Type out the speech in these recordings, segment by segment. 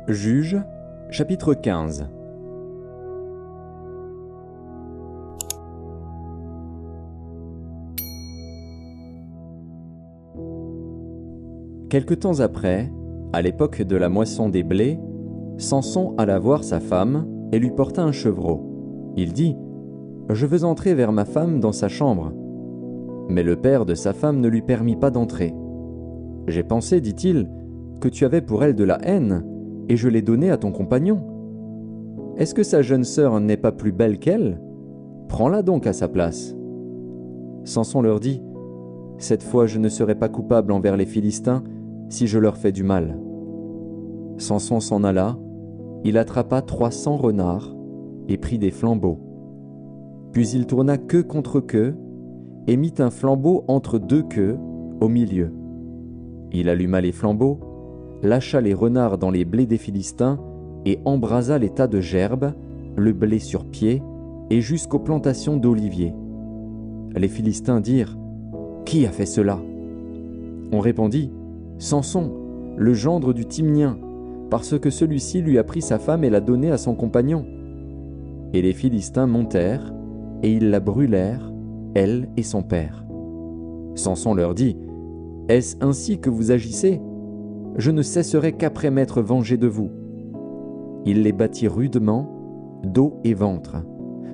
Juges, chapitre 15. Quelque temps après, à l'époque de la moisson des blés, Samson alla voir sa femme et lui porta un chevreau. Il dit : « Je veux entrer vers ma femme dans sa chambre. » Mais le père de sa femme ne lui permit pas d'entrer. « J'ai pensé, dit-il, que tu avais pour elle de la haine, et je l'ai donnée à ton compagnon. Est-ce que sa jeune sœur n'est pas plus belle qu'elle ? Prends-la donc à sa place. » Samson leur dit : « Cette fois je ne serai pas coupable envers les Philistins si je leur fais du mal. » Samson s'en alla, il attrapa 300 renards et prit des flambeaux. Puis il tourna queue contre queue et mit un flambeau entre deux queues au milieu. Il alluma les flambeaux, lâcha les renards dans les blés des Philistins et embrasa les tas de gerbes, le blé sur pied et jusqu'aux plantations d'oliviers. Les Philistins dirent : « Qui a fait cela ? » On répondit : « Samson, le gendre du Timnien, parce que celui-ci lui a pris sa femme et l'a donnée à son compagnon. » Et les Philistins montèrent, et ils la brûlèrent, elle et son père. Samson leur dit : « Est-ce ainsi que vous agissez ? Je ne cesserai qu'après m'être vengé de vous. » Il les battit rudement, dos et ventre.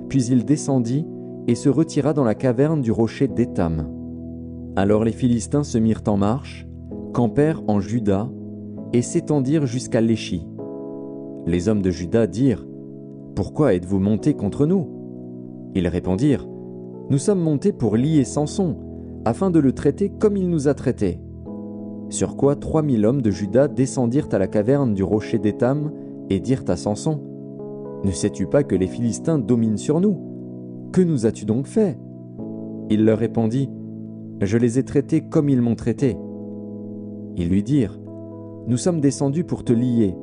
Puis il descendit et se retira dans la caverne du rocher d'Étam. Alors les Philistins se mirent en marche, campèrent en Juda et s'étendirent jusqu'à Léchi. Les hommes de Juda dirent : « Pourquoi êtes-vous montés contre nous ? » Ils répondirent : « Nous sommes montés pour lier Samson, afin de le traiter comme il nous a traités. » Sur quoi 3000 hommes de Juda descendirent à la caverne du rocher d'Étam et dirent à Samson : « Ne sais-tu pas que les Philistins dominent sur nous ? Que nous as-tu donc fait ? » Il leur répondit : « Je les ai traités comme ils m'ont traité. » Ils lui dirent : « Nous sommes descendus pour te lier,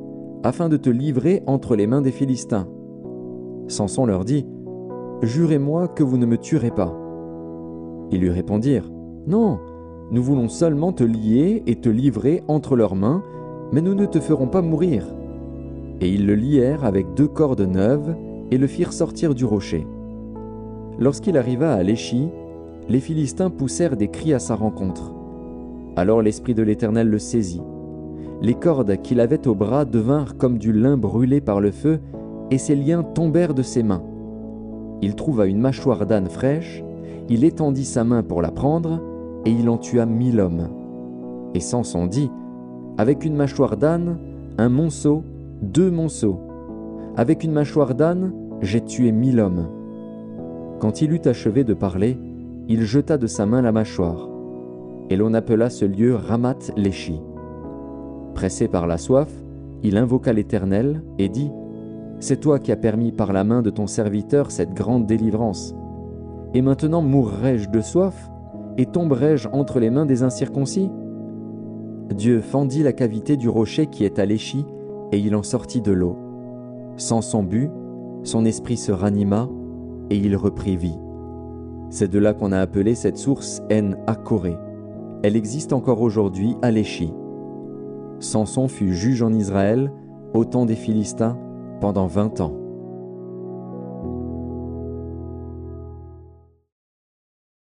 afin de te livrer entre les mains des Philistins. » Samson leur dit : « Jurez-moi que vous ne me tuerez pas. » Ils lui répondirent : « Non, nous voulons seulement te lier et te livrer entre leurs mains, mais nous ne te ferons pas mourir. » Et ils le lièrent avec 2 cordes neuves et le firent sortir du rocher. Lorsqu'il arriva à Léchi, les Philistins poussèrent des cris à sa rencontre. Alors l'Esprit de l'Éternel le saisit. Les cordes qu'il avait au bras devinrent comme du lin brûlé par le feu, et ses liens tombèrent de ses mains. Il trouva une mâchoire d'âne fraîche, il étendit sa main pour la prendre, et il en tua 1000 hommes. Et Samson dit : « Avec une mâchoire d'âne, un monceau, 2 monceaux. Avec une mâchoire d'âne, j'ai tué 1000 hommes. » Quand il eut achevé de parler, il jeta de sa main la mâchoire. Et l'on appela ce lieu Ramath-Léchi. Pressé par la soif, il invoqua l'Éternel et dit : « C'est toi qui as permis par la main de ton serviteur cette grande délivrance. Et maintenant mourrai-je de soif, et tomberai-je entre les mains des incirconcis ? » Dieu fendit la cavité du rocher qui est à Léchi, et il en sortit de l'eau. Samson but, son esprit se ranima, et il reprit vie. C'est de là qu'on a appelé cette source En-Akkoré. Elle existe encore aujourd'hui à Léchi. Samson fut juge en Israël au temps des Philistins pendant 20 ans.